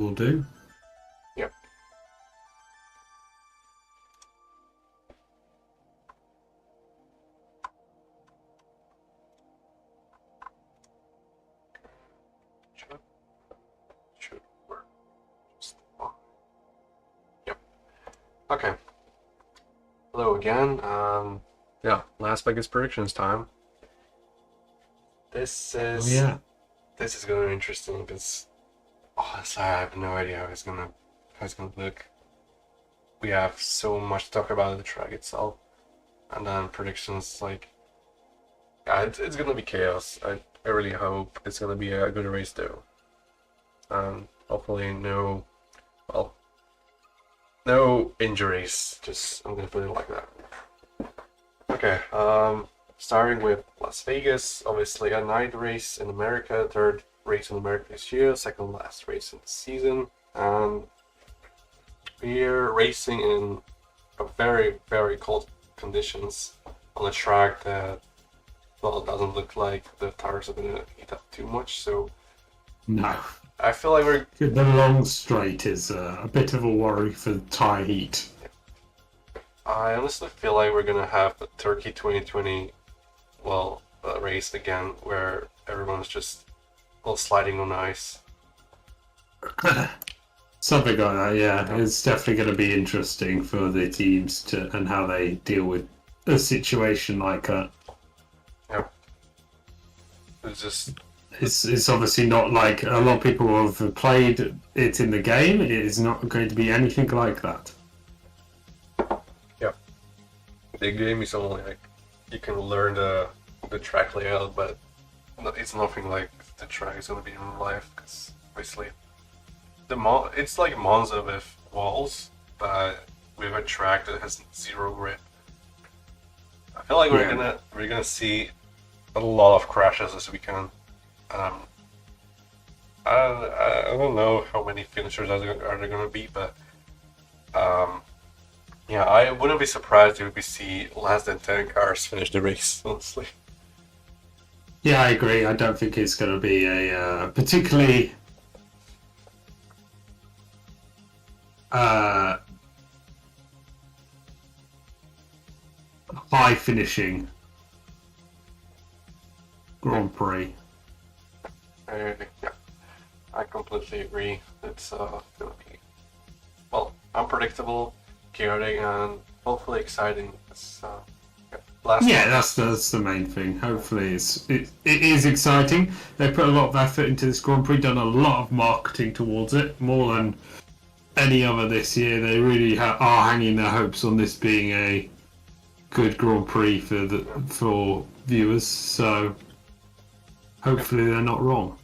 Will do. Yep. Should work just fine. Yep. Okay. Hello again. Yeah, last Vegas predictions time. This is Yeah. this is gonna be interesting because honestly I have no idea how it's gonna look. We have so much to talk about in the track itself, and then predictions like yeah, it's gonna be chaos. I really hope it's gonna be a good race though. Hopefully well no injuries. Just I'm gonna put it like that. Okay, starting with Las Vegas, obviously a night race in America, third race in America this year, second last race in the season, and we're racing in a very, very cold conditions on a track that, well, it doesn't look like the tires are gonna heat up too much, so No. I feel like we're The long straight is a bit of a worry for tyre heat. I honestly feel like we're gonna have a Turkey 2020, race again where everyone's just all sliding on ice. Something like that, yeah. Yeah. It's definitely going to be interesting for the teams and how they deal with a situation like that. Yeah. It's just It's obviously not like a lot of people have played it in the game. It is not going to be anything like that. the game is only like you can learn the track layout, but it's nothing like the track is gonna be in real life because obviously it's like Monza with walls, but with a track that has zero grip. I feel like we're gonna see a lot of crashes this weekend. Um, I don't know how many finishers are there gonna be, but yeah, I wouldn't be surprised if we see less than 10 cars finish the race. Honestly, Yeah, I agree. I don't think it's going to be a particularly high finishing Grand Prix. yeah, I completely agree. It's gonna be unpredictable, chaotic, and hopefully exciting. It's last Yeah, that's the main thing. Hopefully, it is exciting. They put a lot of effort into this Grand Prix, done a lot of marketing towards it, more than any other this year. They really are hanging their hopes on this being a good Grand Prix for viewers. So hopefully they're not wrong.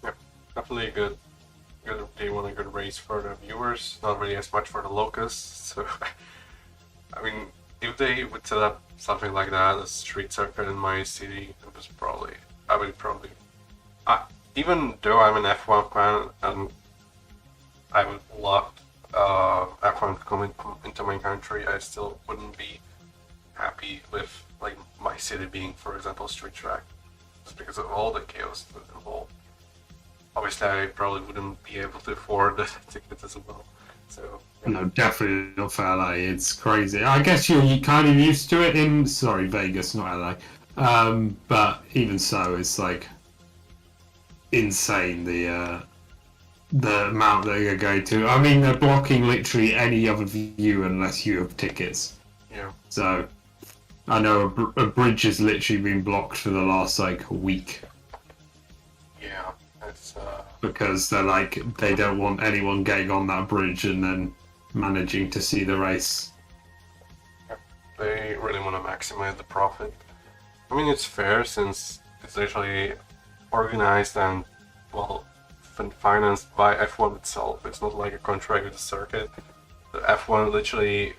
Yep, definitely a good. They want a good race for the viewers, not really as much for the locusts. So, I mean, if they would set up something like that, a street circuit in my city, I would probably, even though I'm an F1 fan and I would love F1 to come into my country, I still wouldn't be happy with like my city being, for example, a street track, just because of all the chaos involved. Obviously, I probably wouldn't be able to afford the tickets as well. So yeah. No, definitely not for LA. It's crazy. I guess you're kind of used to it in Vegas, not LA. But even so, it's like insane the amount that you're going to. I mean, they're blocking literally any other view unless you have tickets. Yeah. So I know a bridge has literally been blocked for the last like week. Yeah, it's Because they don't want anyone getting on that bridge and then managing to see the race. they really want to maximize the profit. I mean, it's fair since it's literally organized and financed by F1 itself. It's not like a contract with the circuit. The F1 literally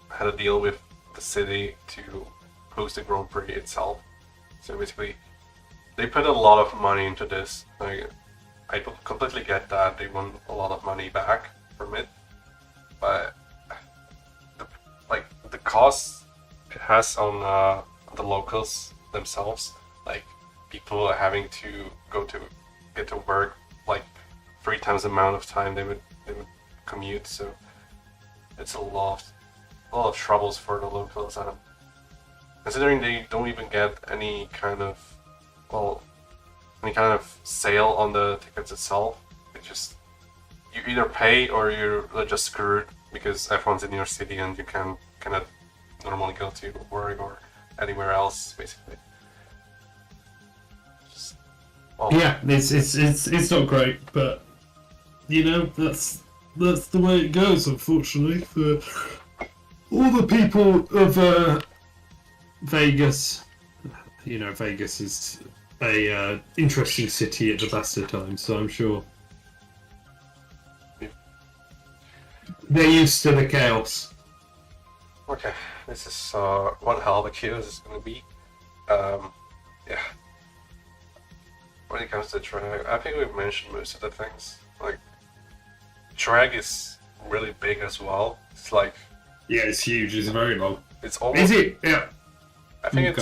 had a deal with the city to host the Grand Prix itself. So basically, they put a lot of money into this. Like, I completely get that they want a lot of money back from it, but the cost it has on the locals themselves, like people having to get to work like 3 times the amount of time they would commute. So it's a lot of troubles for the locals, and considering they don't even get any kind of sale on the tickets itself. It just you either pay or you're just screwed because everyone's in your city and you can cannot normally go to work or anywhere else basically. Just, Yeah, it's not great, but you know that's the way it goes. Unfortunately, for all the people of Vegas. You know, Vegas is a interesting city at the best of times, so I'm sure they're used to the chaos. Okay, this is one hell of a queue this is going to be. Yeah. When it comes to drag, I think we've mentioned most of the things. Like, drag is really big as well. It's like... Yeah, it's huge. It's very long. It's almost... Is it? Yeah. I think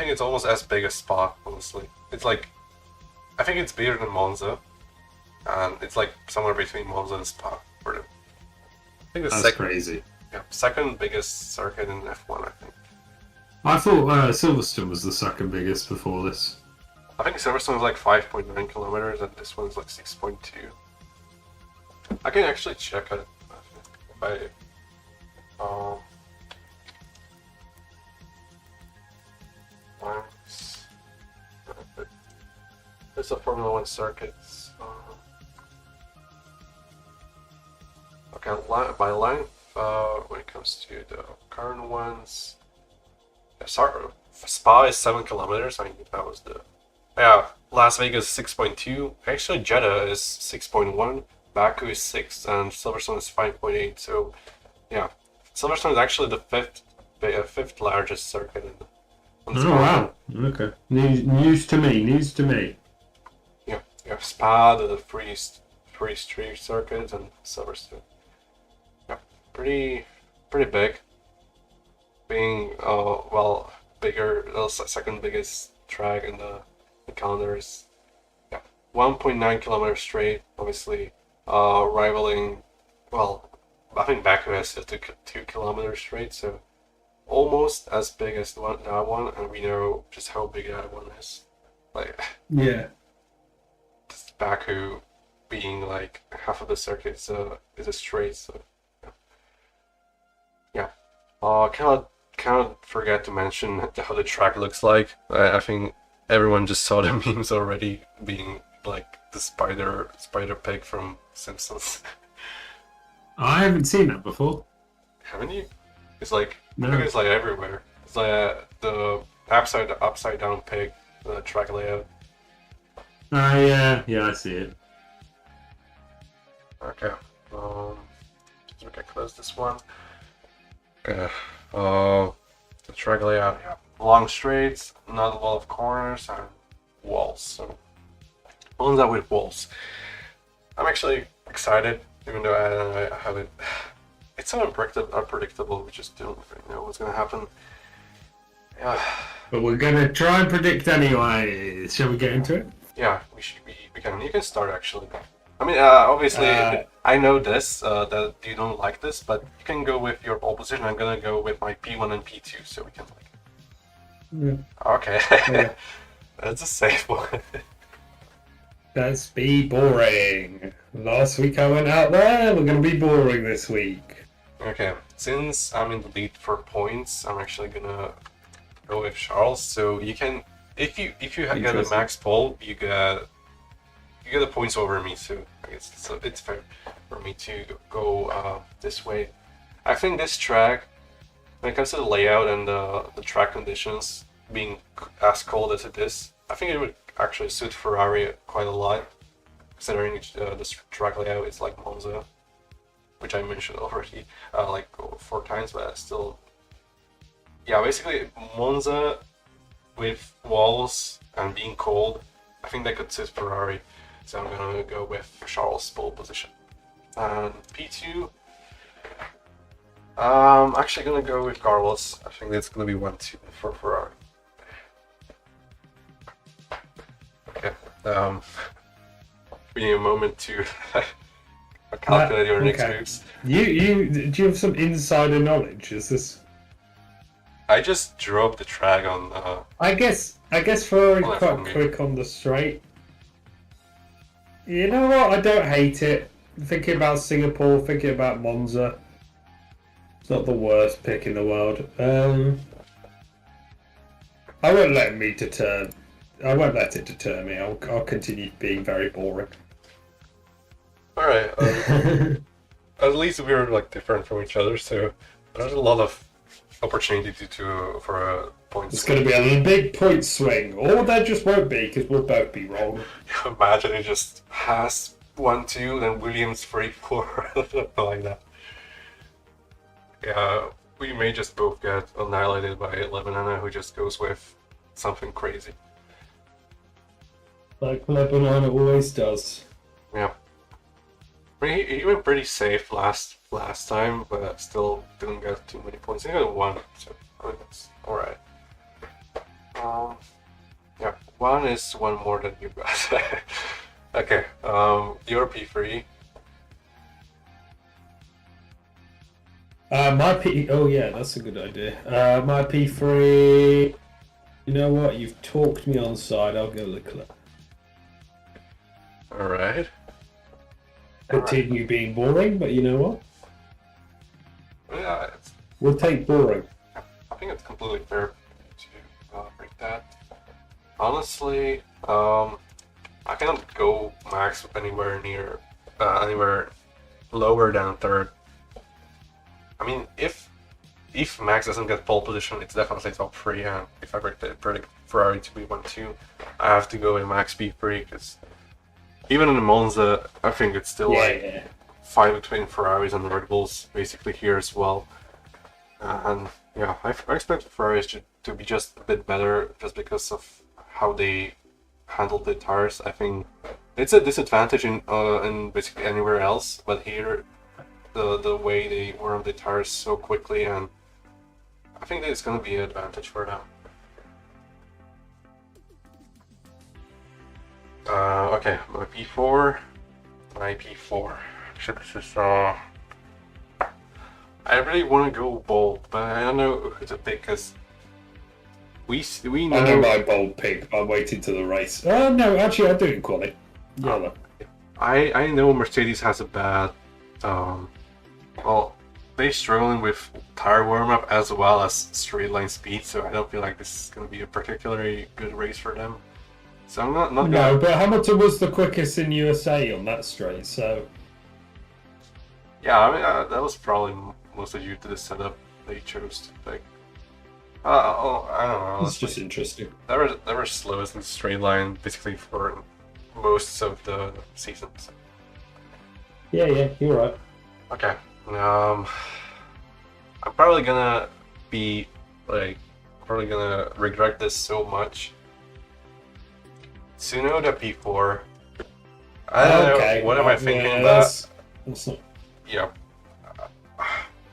it's almost as big as Spa, honestly. It's like... I think it's bigger than Monza. And it's like somewhere between Monza and Spa. I think it's That's crazy. Yeah, second biggest circuit in F1, I think. I thought Silverstone was the second biggest before this. I think Silverstone is like 5.9 kilometers and this one's like 6.2. I can actually check it if I it's a Formula One circuit. Okay, by length, when it comes to the current ones, sorry, Spa is 7 kilometers. I think that was the. Yeah, Las Vegas 6.2. Actually, Jeddah is 6.1. Baku is 6, and Silverstone is 5.8. So, yeah, Silverstone is actually the fifth largest circuit on the Oh wow! Okay, news to me. News to me. Yeah, you have Spa, the free street circuit, and Silverstone. Yeah, pretty big. Being bigger, second biggest track in the calendar is 1.9 kilometers straight, obviously rivaling, I think Baku has 2 kilometers straight, so almost as big as that one, and we know just how big that one is. Like, yeah, just Baku being like half of the circuit is a straight, so yeah. Cannot forget to mention how the track looks like. I think everyone just saw the memes already, being like the spider pig from Simpsons. I haven't seen that before. Haven't you? It's like No. I think it's like everywhere. It's like the upside down pig, the track layout. Yeah, I see it. Okay. We can close this one. Okay. The track layout. Yeah. Long straights, not a lot of corners, and walls. So, on that with walls. I'm actually excited, even though I haven't. It's so unpredictable. We just don't really know what's gonna happen. Yeah. But we're gonna try and predict anyway. Shall we get into it? Yeah, we can. You can start actually. I mean, obviously, I know this that you don't like this, but you can go with your pole position. I'm gonna go with my P1 and P2, so we can like. Yeah. Okay. Yeah. That's a safe one. Let's be boring. Last week I went out there. We're gonna be boring this week. Okay, since I'm in the lead for points, I'm actually gonna go with Charles. So you can, if you get a max pole, you get the points over me. So I guess it's fair for me to go this way. I think this track, when it comes to the layout and the track conditions being as cold as it is, I think it would actually suit Ferrari quite a lot, considering this track layout is like Monza, which I mentioned already like 4 times, but still, yeah, basically Monza with walls and being cold, I think that could suit Ferrari, so I'm gonna go with Charles' pole position. And P2, I'm actually gonna go with Carlos. I think that's gonna be 1-2 for Ferrari. Okay. We need a moment to calculate your next okay. moves. Do you have some insider knowledge? Is this? I just drove the track on. I guess Ferrari's Well, quite from me. quick on the straight. You know what? I don't hate it. Thinking about Singapore, thinking about Monza. It's not the worst pick in the world. I won't let me deter. I won't let it deter me. I'll continue being very boring. All right. At least we're like different from each other, so there's a lot of opportunity for a point. It's going to be a big point swing, or there just won't be because we'll both be wrong. Imagine it just has 1-2, then Williams 3-4, something like that. Yeah, we may just both get annihilated by Lebanon, who just goes with something crazy. Like Lebanon always does. Yeah. I mean, he went pretty safe last time, but still didn't get too many points. He got 1, so I mean that's alright. Yeah, 1 is 1 more than you got. Okay, your P3. My P. Oh yeah, that's a good idea. My P3. You know what? You've talked me on side. I'll go Leclerc. Alright. Continue being boring, but you know what? Yeah, We'll take boring. I think it's completely fair to break that. Honestly, I cannot go max anywhere near, anywhere lower than third. I mean, if Max doesn't get pole position, it's definitely top 3, and if I predict Ferrari to be 1-2, I have to go in Max P3, because even in the Monza, I think it's still fight between Ferraris and Red Bulls basically here as well. And yeah, I expect Ferraris to be just a bit better just because of how they handle the tires. I think it's a disadvantage in basically anywhere else, but here the way they warm the tires so quickly, and I think that it's going to be an advantage for them. Okay, my P4. Actually, this is I really want to go bold, but I don't know who to pick because we know. I know my bold pick. I'm waiting to the race. No, actually, I'm doing quality. Yeah. I know Mercedes has a bad. Well, they're struggling with tire warm up as well as straight line speed, so I don't feel like this is going to be a particularly good race for them. So I'm not No, gonna... but Hamilton was the quickest in USA on that straight, so. Yeah, I mean that was probably mostly due to the setup they chose to pick. I don't know. It's just interesting. They were slowest in the straight line basically for most of the season. So. Yeah, you're right. Okay. I'm probably gonna regret this so much. Tsunoda P4. I don't know. What am I thinking about? That's not... Yeah.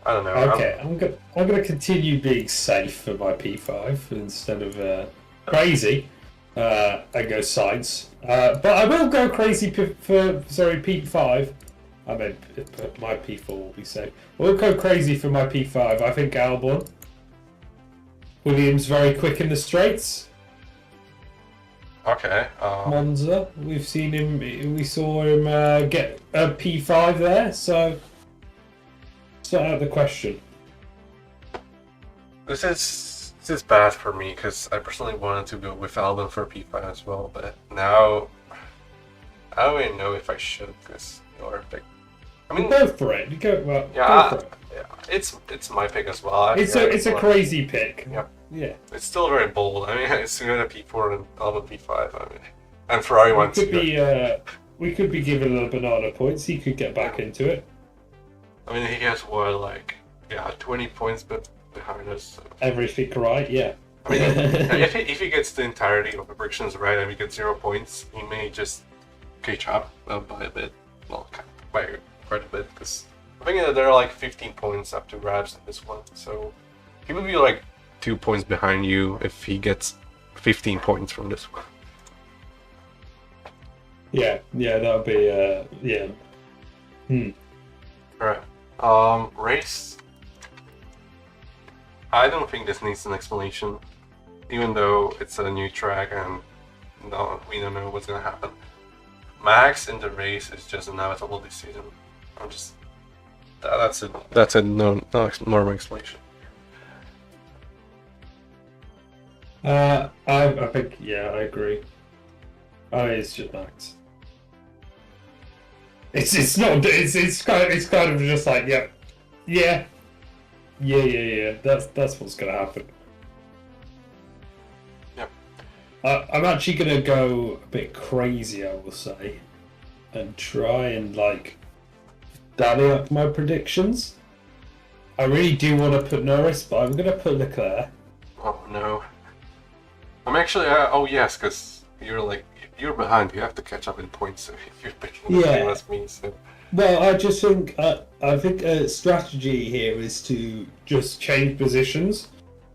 I don't know. Okay, I'm gonna continue being safe for my P5 instead of crazy. I go sides, but I will go crazy for P5. I mean, my P4 will be safe. We'll go crazy for my P5. I think Albon. Williams very quick in the straights. Okay. Monza, we've seen him. We saw him get a P5 there. So it's not out of the question. This is bad for me because I personally wanted to go with Albon for P5 as well, but now I don't even know if I should because your pick. I mean, go for it. Go for it. Yeah, it's my pick as well. It's a crazy pick. Yeah. Yeah. It's still very bold. I mean, it's Tsunoda P4 and Albon P5. I mean, and Ferrari wants to. We could be giving a banana points. He could get back into it. I mean, he has what, 20 points behind us. So. Everything right, yeah. I mean, if he gets the entirety of the predictions right and we get 0 points, he may just catch up by a bit. Well, by quite a bit, because I think that there are 15 points up to grabs in this one. So he would be 2 points behind you if he gets 15 points from this one. Yeah, that would be yeah. Hmm. Alright. Race. I don't think this needs an explanation, even though it's a new track and no, we don't know what's gonna happen. Max in the race is just inevitable this season. I'm just that's it. That's a no normal explanation. I think yeah, I agree. Oh, it's just Max. It's not it's kind of just like yeah yeah. That's what's gonna happen. Yep. I'm actually gonna go a bit crazy, I will say, and try and like dally up my predictions. I really do want to put Norris, but I'm gonna put Leclerc. Oh no. I'm actually oh yes, because you're behind. You have to catch up in points if you're picking the same Yeah. as me. So Well, I just think I think a strategy here is to just change positions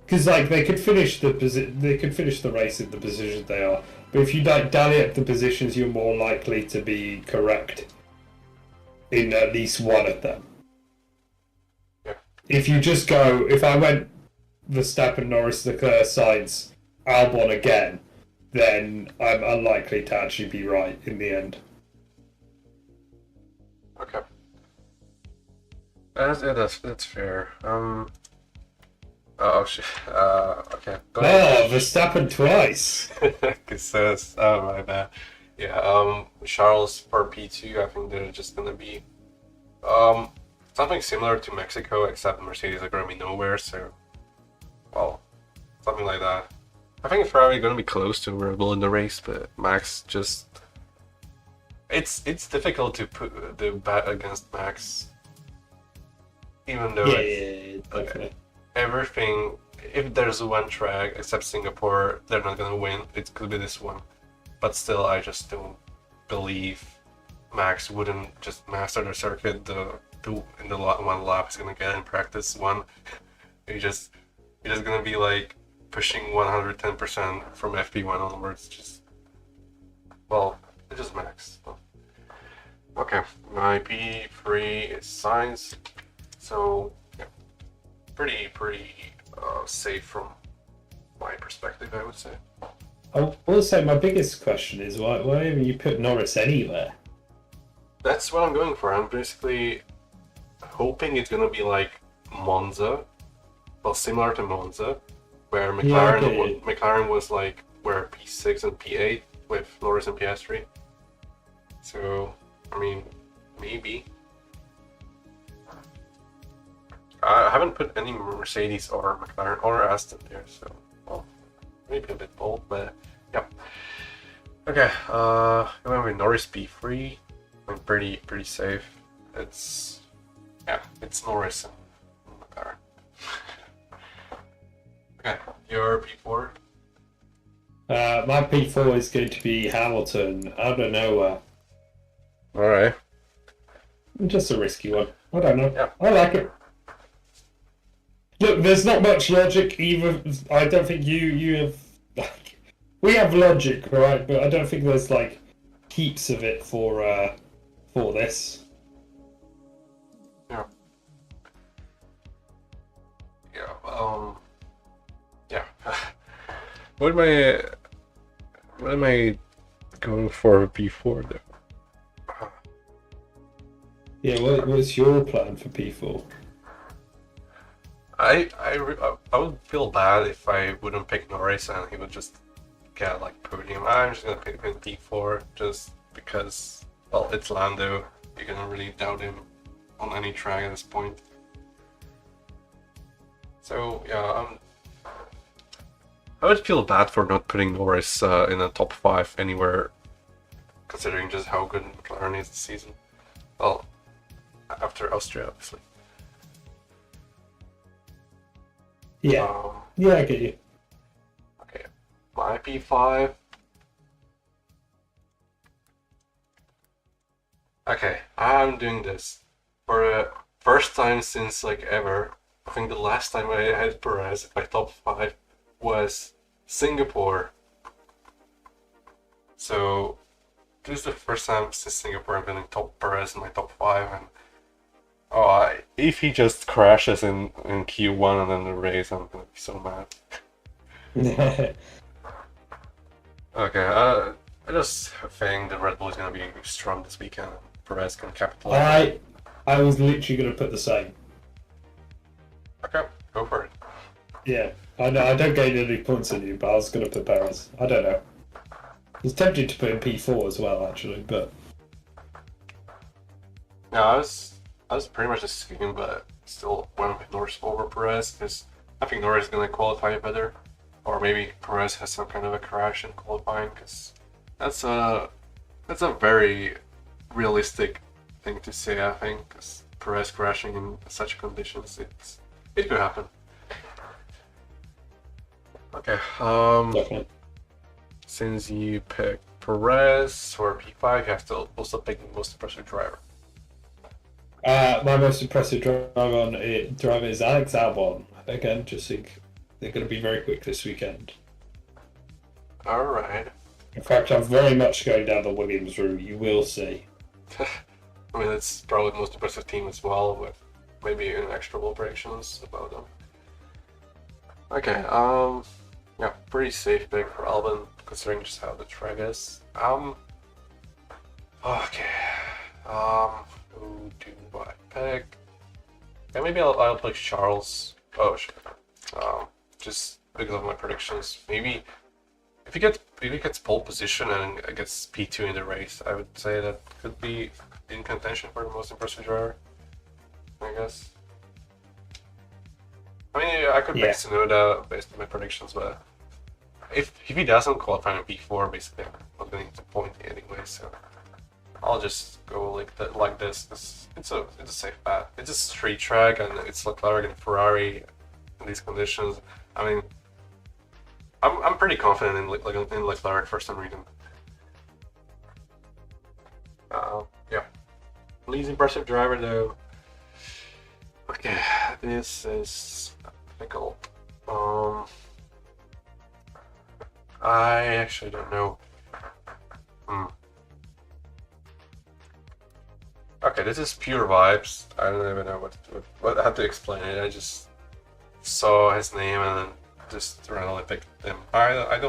because like they could finish the race in the positions they are. But if you like dally up the positions, you're more likely to be correct in at least one of them. yeah. If you just go, if I went Verstappen, Norris, Leclerc, Sainz, Albon again, then I'm unlikely to actually be right in the end. Okay. That's fair. Oh shit. Okay. Go Oh, ahead. Verstappen twice. Cause oh my bad. Yeah. Charles for P2. I think they're just gonna be something similar to Mexico, except Mercedes are gonna be nowhere. So, well, something like that. I think Ferrari gonna be close to Red Bull in the race, but Max just. It's difficult to put the bet against Max, even though Yeah, like, definitely. everything. If there's one track except Singapore, they're not gonna win. It could be this one, but still, I just don't believe Max wouldn't just master the circuit. The in the one lap he's gonna get in practice one. He just gonna be like pushing 110% from FP1 onwards. Just well, it's just Max. Okay, my P3 is science, so yeah, pretty safe from my perspective, I would say. I will say my biggest question is why haven't you put Norris anywhere? That's what I'm going for. I'm basically hoping it's gonna be like Monza, well, similar to Monza, where McLaren was like where P6 and P8 with Norris and Piastri. So, I mean, maybe. I haven't put any Mercedes or McLaren or Aston there, so well, maybe a bit bold, but yeah. Okay, going with Norris P3. I'm pretty safe. It's Norris and McLaren. Okay, your P4. My P4 is going to be Hamilton out of nowhere. All right. Just a risky one. I don't know. Yeah. I like it. Look, there's not much logic either. I don't think you have. We have logic, right? But I don't think there's like heaps of it for this. Yeah. Yeah. Yeah. What am I going for P4 though? Yeah, what's your plan for P4? I would feel bad if I wouldn't pick Norris and he would just get like podium. I'm just gonna pick him P4 just because, well, it's Lando. You can really doubt him on any track at this point. So yeah, I would feel bad for not putting Norris in a top 5 anywhere, considering just how good McLaren is this season. Well, after Austria, obviously. Yeah, yeah, I get you. Okay, my P5. Okay, I'm doing this for the first time since like ever. I think the last time I had Perez in my top 5 was Singapore. So this is the first time since Singapore I've been in top Perez in my top 5, and if he just crashes in Q1 and then the race, I'm gonna be so mad. Okay, I just think the Red Bull is gonna be strong this weekend. And Perez can capitalize. I was literally going to put the same. Okay, go for it. Yeah, I know. I don't gain any points on you, but I was going to put Perez. I don't know. I was tempted to put in P4 as well, actually, but No, I was pretty much the same, but still went with Norris over Perez because I think Norris is gonna qualify better, or maybe Perez has some kind of a crash in qualifying because that's a very realistic thing to say. I think because Perez crashing in such conditions, it could happen. Okay. definitely. Since you picked Perez for P5, you have to also pick the most impressive driver. My most impressive driver is Alex Albon. Again, just think they're going to be very quick this weekend. All right. In fact, I'm very much going down the Williams route. You will see. I mean, it's probably the most impressive team as well, with maybe an extra ball predictions about them. Okay, yeah, pretty safe pick for Albon, considering just how the track is. Okay, who do I pick? Yeah, maybe I'll pick Charles. Oh, shit. Just because of my predictions. Maybe if he gets pole position and gets P2 in the race, I would say that could be in contention for the most impressive driver, I guess. I mean, I could pick Tsunoda based on my predictions, but if he doesn't qualify in P4, basically I'm not going to point anyway, so I'll just go like this. It's a safe bet. It's a street track and it's Leclerc and Ferrari in these conditions. I mean, I'm pretty confident in Leclerc for some reason. Yeah, least impressive driver though. Okay, this is difficult. I actually don't know. Okay, this is pure vibes. I don't even know what how to explain it. I just saw his name and then just randomly picked him. I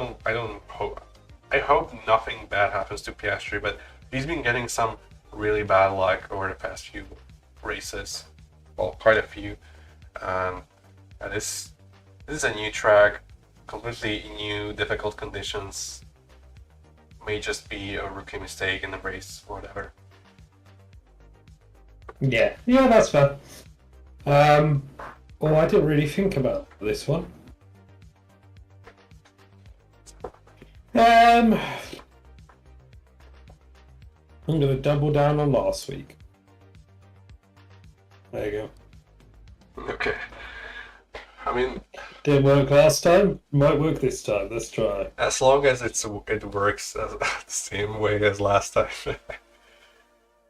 hope nothing bad happens to Piastri, but he's been getting some really bad luck over the past few races. Well, quite a few. And this is a new track, completely new, difficult conditions. May just be a rookie mistake in the race or whatever. Yeah, that's fair. I didn't really think about this one. I'm going to double down on last week. There you go. Okay. I mean, didn't work last time. Might work this time. Let's try. As long as it works the same way as last time.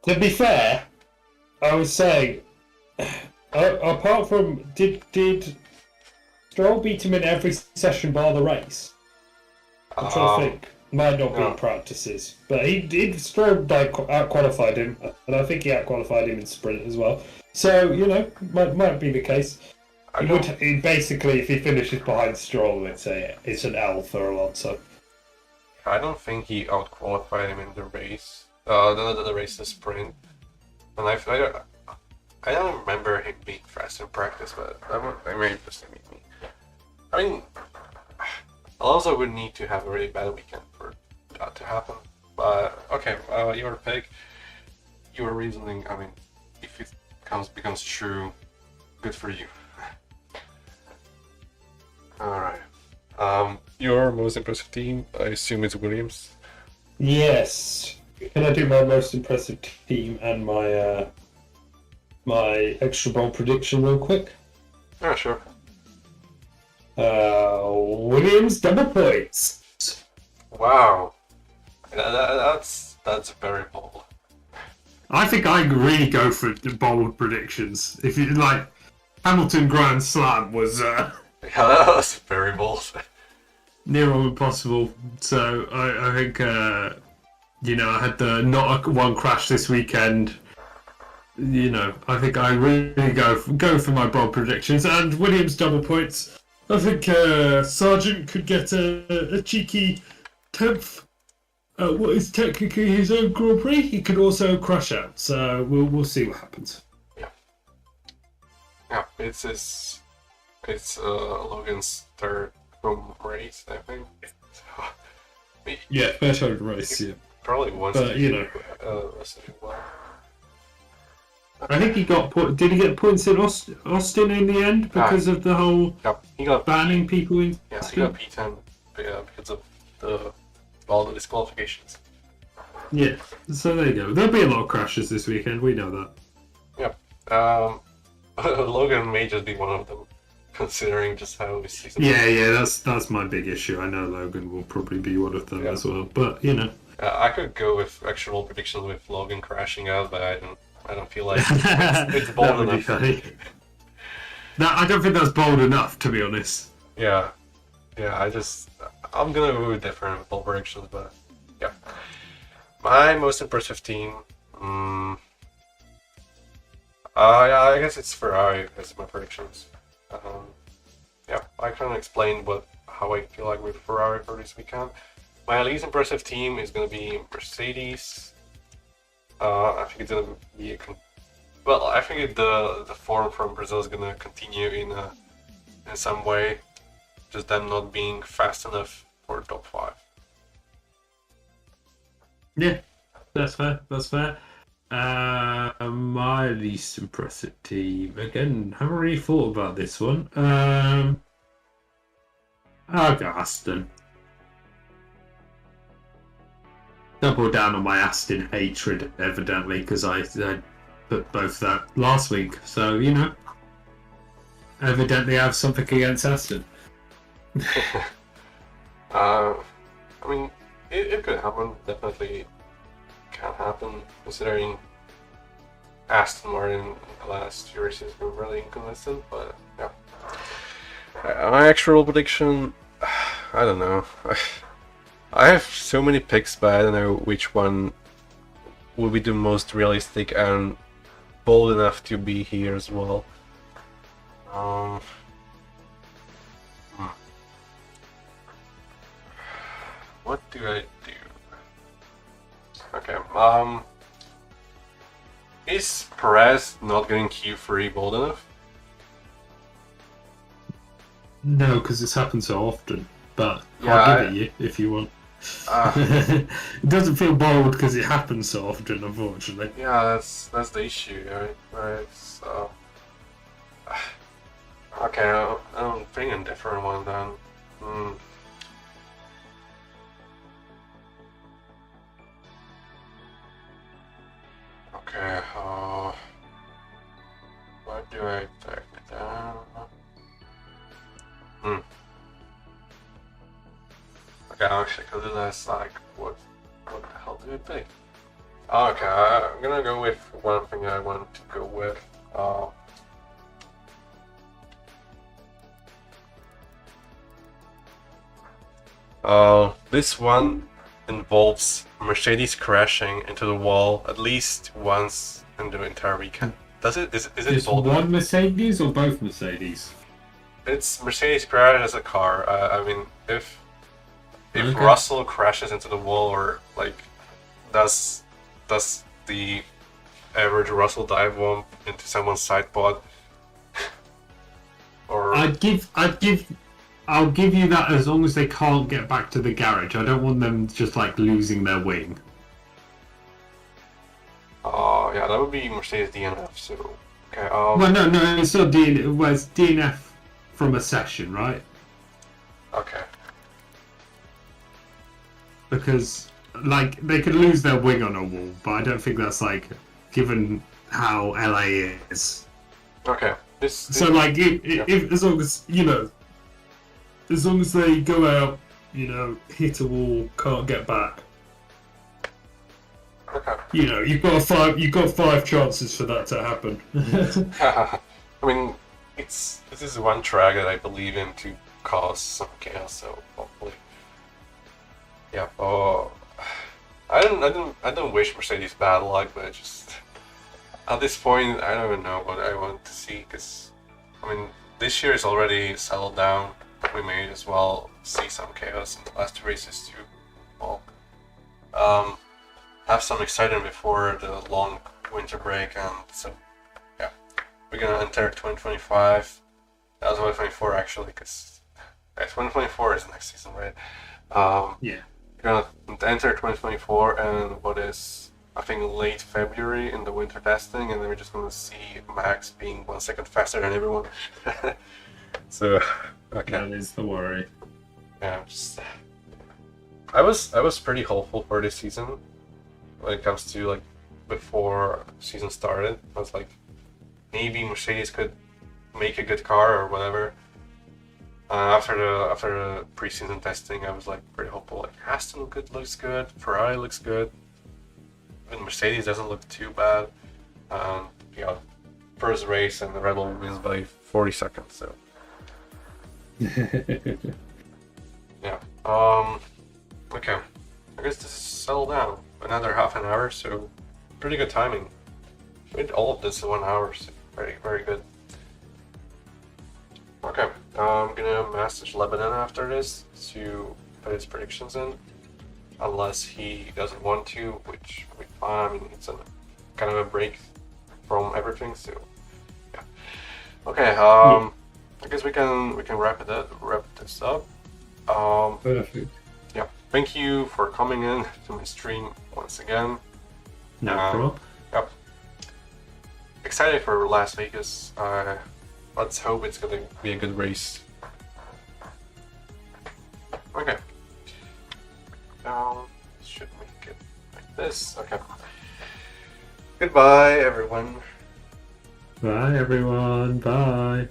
To be fair, I was saying, apart from did Stroll beat him in every session bar the race? I'm trying to think. Might not be in practices, but Stroll out-qualified him, and I think he out-qualified him in sprint as well. So might be the case. Basically, if he finishes behind Stroll, it's an L for Alonso. I don't think he out-qualified him in the race. The race, the sprint. And I don't remember him being fast in practice, but I may just meet me. I mean, Alonso would need to have a really bad weekend for that to happen. But okay, your pick, your reasoning. I mean, if it becomes true, good for you. All right. Your most impressive team, I assume it's Williams. Yes. Can I do my most impressive team and my my extra bowl prediction real quick? Yeah, sure. Williams double points. Wow, that's very bold. I think I really go for bold predictions. If you like, Hamilton Grand Slam was Yeah, that was very bold. near impossible. So I think I had the not a one crash this weekend. I think I really go for my bold predictions, and Williams double points. I think Sargent could get a cheeky 10th at what is technically his own Grand Prix. He could also crash out, so we'll see what happens. Yeah, it's Logan's third home race, I think. Yeah, first home race. Yeah, probably wants but to well. I think he got did he get points in Austin in the end because of the whole he got banning people in? Yeah, he got P10 because of all the disqualifications. Yeah, so there you go. There'll be a lot of crashes this weekend. We know that. Yep. Logan may just be one of them, considering just how his season. Yeah, that's my big issue. I know Logan will probably be one of them as well, but I could go with actual predictions with Logan crashing out, but I don't feel like it's bold that would enough. Be funny. No, I don't think that's bold enough, to be honest. Yeah, I'm gonna go with different bold predictions, but yeah. My most impressive team. I guess it's Ferrari as my predictions. I kind of explained how I feel like with Ferrari for this weekend. My least impressive team is going to be Mercedes. I think it's going to be I think the form from Brazil is going to continue in some way, just them not being fast enough for top 5. Yeah, that's fair. My least impressive team. Again, haven't really thought about this one. I'll go Aston. Double down on my Aston hatred, evidently, because I put both that last week. So, evidently I have something against Aston. I mean, it could happen. Definitely can happen, considering Aston Martin the last few races were really inconsistent. But yeah, my actual prediction, I don't know. I have so many picks, but I don't know which one will be the most realistic and bold enough to be here as well. What do I do? Okay, is Perez not getting Q3 bold enough? No, because it's happened so often. But Yeah, I'll give it you if you want. It doesn't feel bold because it happens so often, unfortunately. Yeah, that's the issue, right? So, okay, I'll bring a different one then. Okay, what do I pick then? Okay, actually, because that's like, what the hell do I pick? Okay, I'm gonna go with one thing I want to go with. This one involves Mercedes crashing into the wall at least once in the entire weekend. Does it? Is it Just bold one enough? Mercedes or both Mercedes? It's Mercedes crash as a car. I mean, if Okay. Russell crashes into the wall, or like does the average Russell dive bomb into someone's side pod, or I'll give you that as long as they can't get back to the garage. I don't want them just like losing their wing. yeah, that would be Mercedes DNF. So okay, Well, no, it's not DNF. Well, it's DNF from a session, right? okay. Because like they could lose their wing on a wall, but I don't think that's like given how LA is. Okay. So like if as long as as long as they go out, hit a wall, can't get back. Okay. You've got five chances for that to happen. I mean, this is one track that I believe in to cause some chaos. So hopefully, yeah. I don't wish Mercedes bad luck, but just at this point, I don't even know what I want to see. Because I mean, this year is already settled down. We may as well see some chaos in the last two races too. Well, have some excitement before the long winter break, and so yeah, we're gonna enter 2025. That was 2024 actually, because 2024 is next season, right? Yeah. We're gonna enter 2024, and what is I think late February in the winter testing, and then we're just gonna see Max being 1 second faster than everyone. So okay, That is the worry. yeah, just I was pretty hopeful for this season when it comes to like before season started. I was like, maybe Mercedes could make a good car or whatever. After the preseason testing, I was like pretty hopeful. Like Aston looks good, Ferrari looks good, even Mercedes doesn't look too bad. Yeah, first race and the Red Bull wins by 40 seconds. So yeah. Okay. I guess this is settled down. Another half an hour, so pretty good timing. We did all of this in 1 hour, so very, very good. Okay, I'm gonna message Lebanon after this to put his predictions in. Unless he doesn't want to, which would be fine. I mean, it's a kind of a break from everything, so yeah. Okay, I guess we can wrap this up. Perfect. Yeah, thank you for coming in to my stream once again. No problem. Yep. Excited for Las Vegas. Let's hope it's gonna be a good race. Okay. Should make it like this. Okay. Goodbye, everyone. Bye, everyone. Bye.